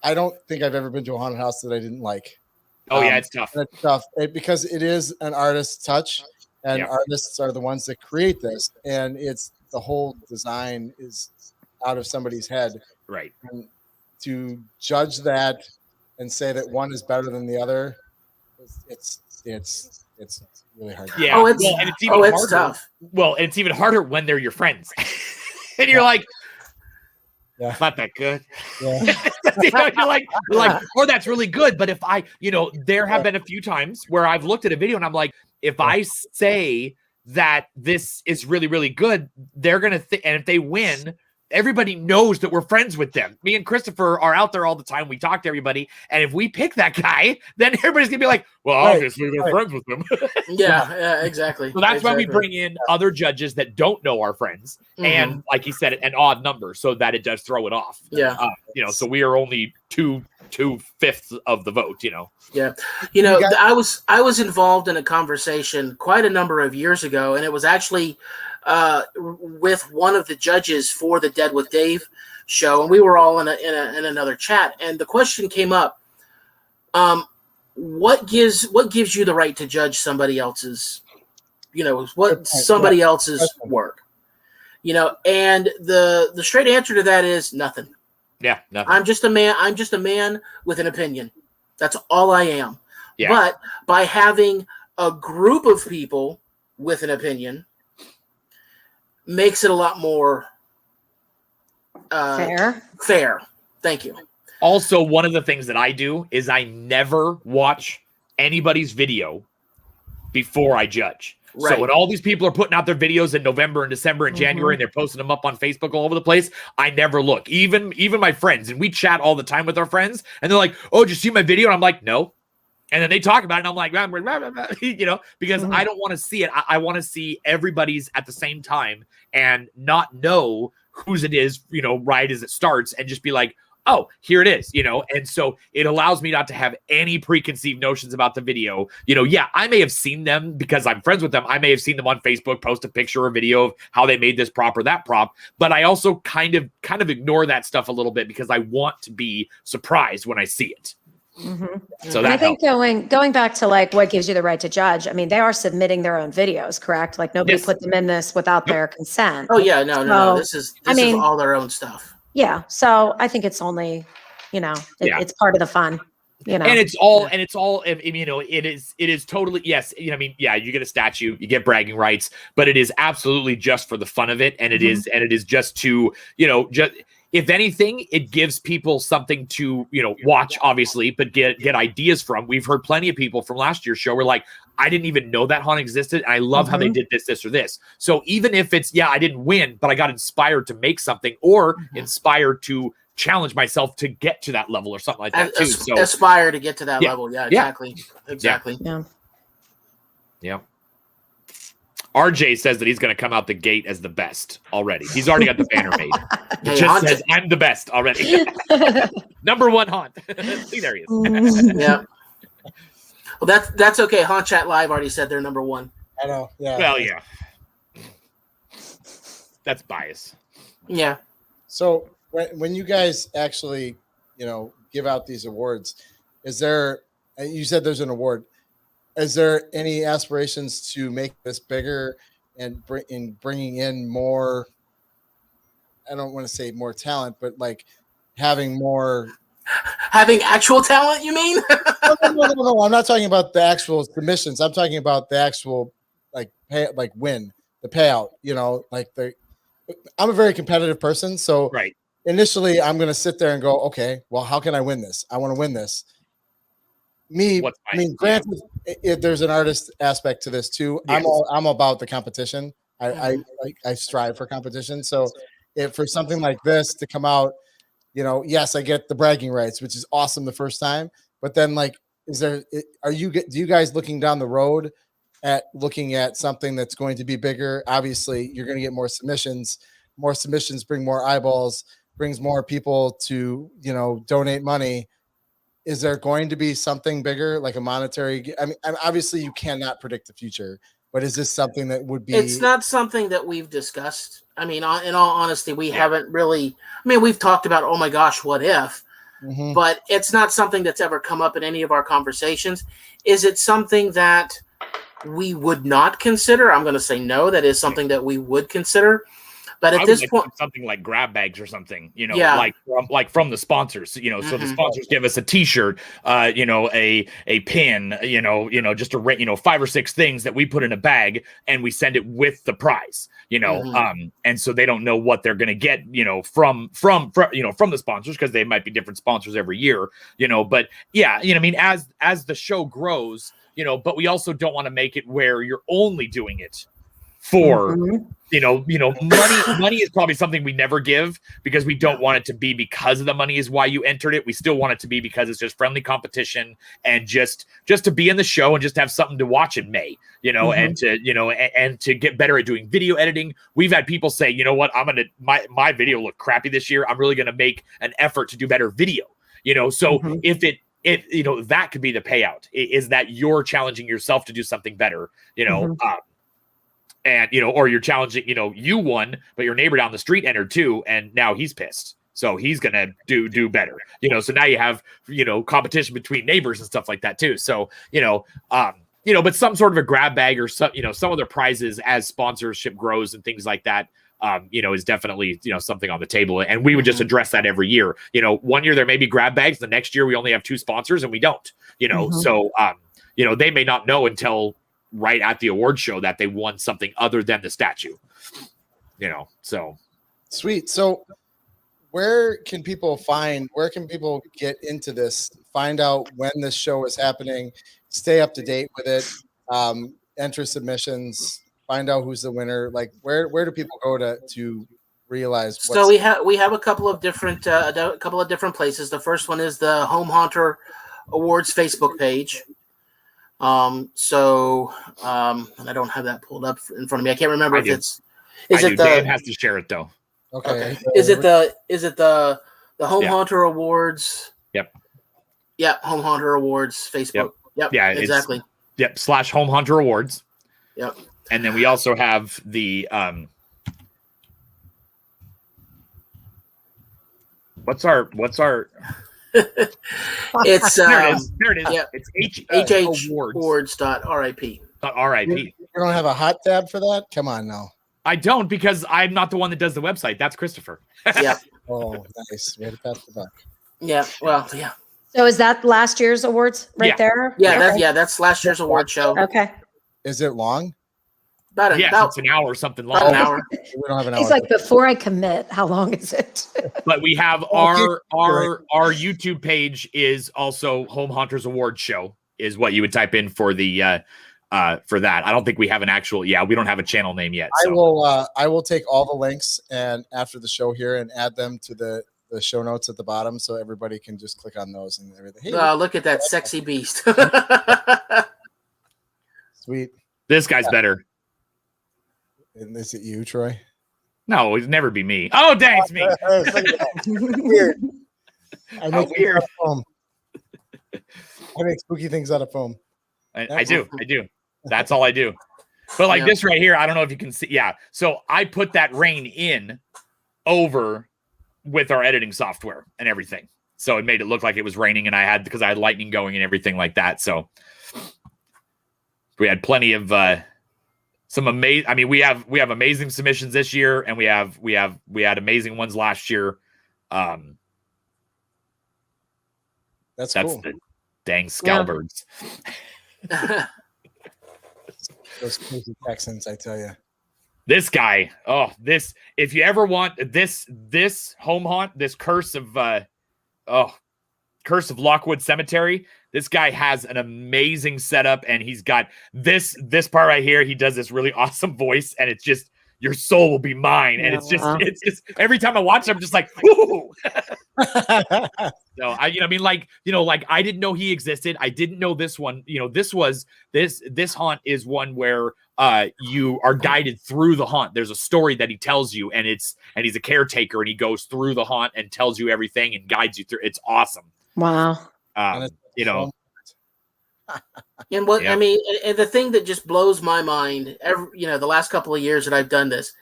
I don't think I've ever been to a haunted house that I didn't like. Oh, yeah, it's tough. And it's tough because it is an artist's touch, and Yeah. artists are the ones that create this, and it's the whole design is out of somebody's head. Right. And to judge that and say that one is better than the other, it's really hard. Yeah. Oh, it's and it's even harder. tough. Well, and it's even harder when they're your friends. And you're like, Yeah. not that good. Yeah. You know, you're like, oh, that's really good. But if I, there have been a few times where I've looked at a video and I'm like, if I say that this is really, really good, they're going to and if they win, everybody knows that we're friends with them. Me and Christopher are out there all the time. We talk to everybody. And if we pick that guy, then everybody's going to be like, well, Right. obviously they're friends with them. Yeah, exactly. So that's why we Exactly. bring in other judges that don't know our friends, Mhm. and like he said, an odd number, so that it does throw it off. Yeah. So we are only 2/5 of the vote. You know, You got- I was involved in a conversation quite a number of years ago, and it was actually with one of the judges for the Dead with Dave show, and we were all in another chat, and the question came up: what gives you the right to judge somebody else's, somebody else's work? And the straight answer to that is nothing. Yeah, nothing. I'm just a man with an opinion. That's all I am. Yeah. But by having a group of people with an opinion, makes it a lot more Fair. fair. Thank you. Also, one of the things that I do is I never watch anybody's video before I judge. Right. So when all these people are putting out their videos in November and December and January and they're posting them up on Facebook all over the place, I never look. Even my friends, and we chat all the time with our friends, and they're like, "Oh, did you see my video?" And I'm like, "No." And then they talk about it, and I'm like, you know, because I don't want to see it. I want to see everybody's at the same time and not know whose it is, you know, right as it starts, and just be like, oh, here it is, you know? And so it allows me not to have any preconceived notions about the video. You know, yeah, I may have seen them because I'm friends with them. I may have seen them on Facebook, post a picture or video of how they made this prop or that prop, but I also kind of ignore that stuff a little bit because I want to be surprised when I see it. So And I that think helps. going back to like what gives you the right to judge. I mean, they are submitting their own videos, correct? Like nobody Yes. put them in this without their consent. Oh yeah, no. So, This is I mean- all their own stuff. Yeah. So I think it's only, you know, Yeah. it's part of the fun. You know, And it's all, you know, it is totally, yes. You know, I mean, yeah, you get a statue, you get bragging rights, but it is absolutely just for the fun of it. And it is just to, you know, just, if anything, it gives people something to, you know, watch, obviously, but get ideas from. We've heard plenty of people from last year's show were like, I didn't even know that haunt existed. And I love how they did this, or this. So even if it's, yeah, I didn't win, but I got inspired to make something or inspired to challenge myself to get to that level or something like that too. So Aspire to get to that Yeah. level. Yeah, Yeah. exactly. yeah. yeah. RJ says that he's going to come out the gate as the best already. He's already got the banner made. Hey, It just haunt- says, I'm the best already. Number one haunt. See, there he is. yeah. Well, that's okay. Haunt Chat Live already said they're number one. I know. Yeah. Well, yeah. That's bias. Yeah. So when you guys actually, you know, give out these awards, is there? You said there's an award. Is there any aspirations to make this bigger and bringing in more? I don't want to say more talent, but like having more. Having actual talent, you mean? No. I'm not talking about the actual submissions. I'm talking about the actual like win, the payout. You know, like I'm a very competitive person, so Right. initially I'm going to sit there and go, okay, well, how can I win this? I want to win this. Granted, there's an artist aspect to this too. Yes. I'm about the competition. I strive for competition. So if for something like this to come out, you know, yes, I get the bragging rights, which is awesome the first time, but then like, do you guys looking down the road at looking at something that's going to be bigger? Obviously you're going to get more submissions bring more eyeballs, brings more people to, you know, donate money. Is there going to be something bigger, like a monetary? I mean, obviously you cannot predict the future, but is this something that would be? It's not something that we've discussed. I mean, in all honesty, we haven't really. I mean, we've talked about, oh my gosh, what if? Mhm. But it's not something that's ever come up in any of our conversations. Is it something that we would not consider? I'm going to say no. That is something that we would consider. But at this point, something like grab bags or something, you know, Yeah. like from the sponsors, you know, so the Mhm. sponsors give us a T-shirt, you know, a pin, you know, just 5 or 6 things that we put in a bag and we send it with the prize, you know, Mhm. and so they don't know what they're going to get, you know, from the sponsors, because they might be different sponsors every year, you know, but yeah, you know, I mean, as the show grows, you know, but we also don't want to make it where you're only doing it for. You know, money is probably something we never give, because we don't want it to be because of the money is why you entered it. We still want it to be because it's just friendly competition and just to be in the show and just have something to watch in May, you know, and to, you know, and to get better at doing video editing. We've had people say, you know what, my video looked crappy this year. I'm really going to make an effort to do better video, you know? So if you know, that could be the payout, is that you're challenging yourself to do something better, you know, and, you know, or you're challenging, you know, you won, but your neighbor down the street entered too, and now he's pissed. So he's going to do better, you know? So now you have, you know, competition between neighbors and stuff like that too. So, you know, but some sort of a grab bag or some, you know, some other prizes as sponsorship grows and things like that, you know, is definitely, you know, something on the table. And we would just address that every year. You know, one year there may be grab bags. The next year we only have 2 sponsors and we don't, you know, so, you know, they may not know until right at the award show that they won something other than the statue. So Sweet. So where can people get into this, find out when this show is happening, stay up to date with it, enter submissions, find out who's the winner? Like where do people go to realize So we have a couple of different places. The first one is the Home Haunter Awards Facebook page. And I don't have that pulled up in front of me. I can't remember Dan has to share it though. Okay. Is it the Home Haunter Awards? Yep. Yep. Home Haunter Awards Facebook. Yep. Yeah. Exactly. Yep. / Home Haunter Awards. Yep. And then we also have the what's our It's there it is. Yep. It's hhawards.rip. RIP. You don't have a hot tab for that? Come on now. I don't, because I'm not the one that does the website. That's Christopher. Yeah. Oh, nice. Way to pass the buck. Yeah. Well, yeah. So is that last year's awards right there? Yeah. That's last year's award show. Okay. Is it long? About it's an hour or something long. About an hour. We don't have an hour. He's like, before I commit, how long is it? But we have our YouTube page is also Home Haunters Award Show is what you would type in for the for that. I don't think we have an actual. Yeah, we don't have a channel name yet. So. I will take all the links and after the show here and add them to the show notes at the bottom so everybody can just click on those and everything. Hey, look at that sexy beast. Sweet. This guy's better. And is it you, Troy? No, it'd never be me. Oh, dang, it's me. Weird. I make weird. out of foam. I make spooky things out of foam. I do. That's all I do. But like this right here, I don't know if you can see. Yeah. So I put that rain in over with our editing software and everything. So it made it look like it was raining, and because I had lightning going and everything like that. So we had plenty of some amazing. I mean, we have amazing submissions this year, and we had amazing ones last year. That's cool. The dang Scalbirds. Those crazy Texans, I tell you. This guy, if you ever want this home haunt, this curse of Lockwood Cemetery, this guy has an amazing setup, and he's got this part right here. He does this really awesome voice, and it's just, your soul will be mine. And it's just every time I watch it, I'm just like, ooh. So I didn't know he existed. I didn't know this one. This haunt is one where you are guided through the haunt. There's a story that he tells you, and he's a caretaker, and he goes through the haunt and tells you everything and guides you through. It's awesome. Wow. And what I mean, and the thing that just blows my mind, the last couple of years that I've done this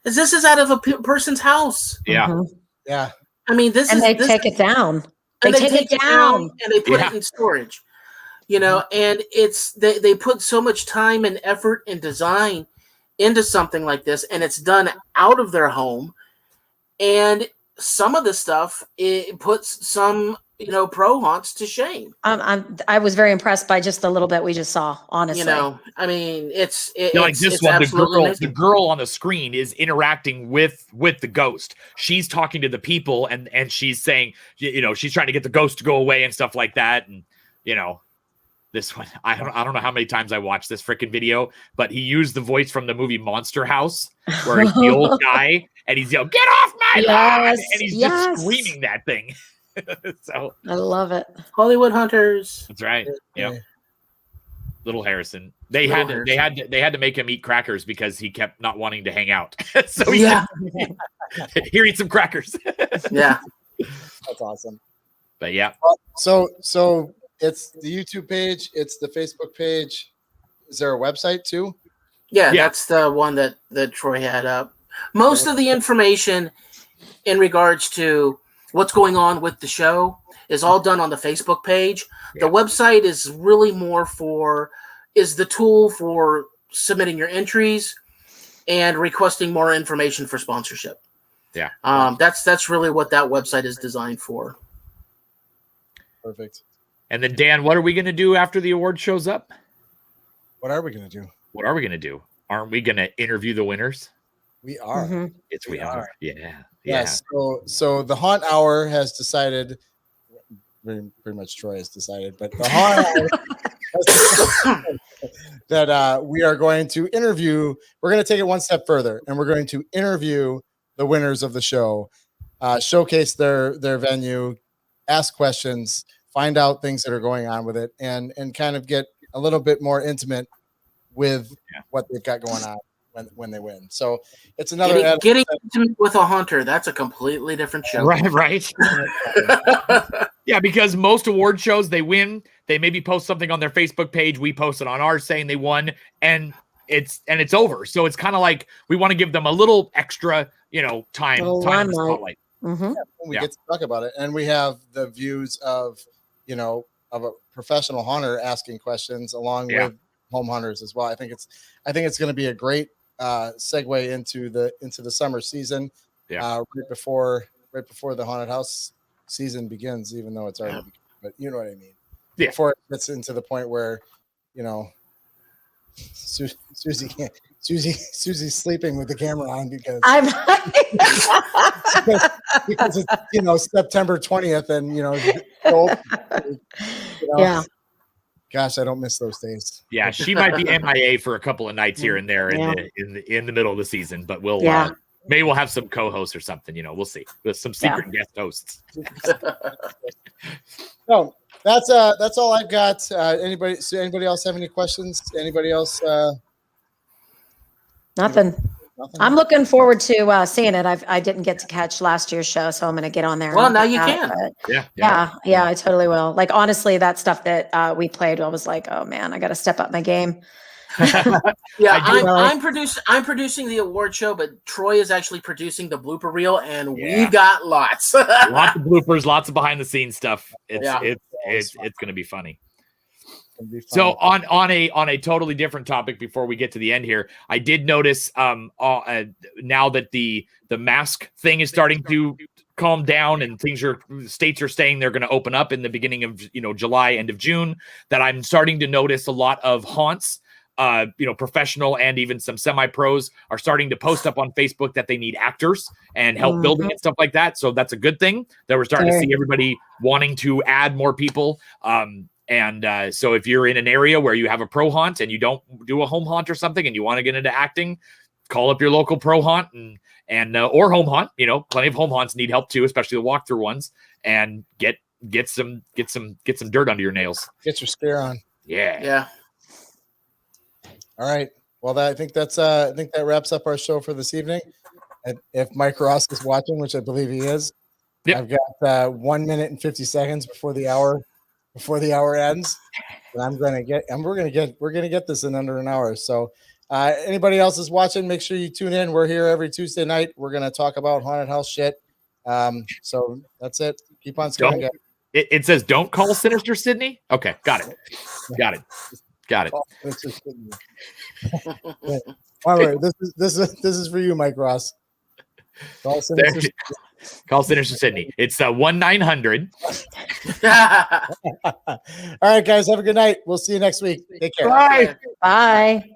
is out of a person's house. Yeah. Mm-hmm. Yeah. I mean, they take it down. They take it down and they put it in storage. And it's they put so much time and effort and design into something like this, and it's done out of their home. And some of the stuff, it puts some pro haunts to shame. I was very impressed by just the little bit we just saw, honestly. I mean, it's like this one, the girl on the screen is interacting with the ghost. She's talking to the people, and she's saying, she's trying to get the ghost to go away and stuff like that. And this one, I don't know how many times I watched this freaking video, but he used the voice from the movie Monster House, where he's the old guy, and he's yelling, "Get off my lawn!" and he's just screaming that thing. So I love it. Hollywood Hunters. That's right. Yeah. Little Harrison. They had to make him eat crackers because he kept not wanting to hang out. So here, eat some crackers. Yeah. That's awesome. But yeah. So it's the YouTube page, it's the Facebook page. Is there a website too? Yeah, that's the one that Troy had up. Most of the information in regards to what's going on with the show is all done on the Facebook page. Yeah. The website is really more is the tool for submitting your entries and requesting more information for sponsorship. Yeah. That's really what that website is designed for. Perfect. And then Dan, what are we going to do after the award shows up? What are we going to do? Aren't we going to interview the winners? We are. Mhm. It's We we are. Yeah. Yeah. Yes. So the haunt hour has decided. Pretty much Troy has decided, but the haunt hour has decided that we are going to interview. We're going to take it one step further, and we're going to interview the winners of the show, showcase their venue, ask questions, find out things that are going on with it, and kind of get a little bit more intimate with what they've got going on when they win. So it's another getting intimate with a hunter. That's a completely different show. Right. Yeah, because most award shows, they win. They maybe post something on their Facebook page. We post it on ours saying they won, and it's over. So it's kind of like we want to give them a little extra, time in the spotlight. Mm-hmm. We get to talk about it, and we have the views of a professional hunter asking questions along with home hunters as well. I think it's going to be a great segue into the summer season. Right before the haunted house season begins, even though it's already begun, but you know what I mean. Yeah. Before it gets into the point where Susie's sleeping with the camera on because because it's September 20th and yeah. Gosh, I don't miss those days. Yeah, she might be MIA for a couple of nights here and there in the middle of the season, but we'll maybe we'll have some co-hosts or something. We'll see with some secret guest hosts. No, that's all I've got. Anybody else have any questions? Anybody else? Nothing. I'm looking forward to seeing it. I didn't get to catch last year's show, so I'm going to get on there. Well, now you can. Yeah, I totally will. Like, honestly, that stuff that we played, I was like, oh man, I got to step up my game. I'm producing the award show, but Troy is actually producing the blooper reel, and we've got lots. Lots of bloopers, lots of behind the scenes stuff. It's going to be funny. So on a totally different topic before we get to the end here, I did notice now that the mask thing is starting to calm down and states are saying they're going to open up in the beginning of July, end of June, that I'm starting to notice a lot of haunts, professional and even some semi-pros are starting to post up on Facebook that they need actors and help building and stuff like that. So that's a good thing that we're starting to see everybody wanting to add more people. So if you're in an area where you have a pro haunt and you don't do a home haunt or something and you want to get into acting, call up your local pro haunt and or home haunt. Plenty of home haunts need help too, especially the walkthrough ones, and get some dirt under your nails. Get your scare on. Yeah. All right. Well, I think that wraps up our show for this evening. If Mike Ross is watching, which I believe he is, I've got 1 minute and 50 seconds before the hour ends, and we're gonna get this in under an hour. So anybody else is watching, make sure you tune in. We're here every Tuesday night. We're gonna talk about haunted house shit. So that's it. Keep on scaring, guys. It says don't call Sinister Sydney. Okay, got it. All right, this is for you, Mike Ross. Call Sinister. Call Sinister Sydney. It's 1-900. All right, guys. Have a good night. We'll see you next week. Take care. Bye. Bye.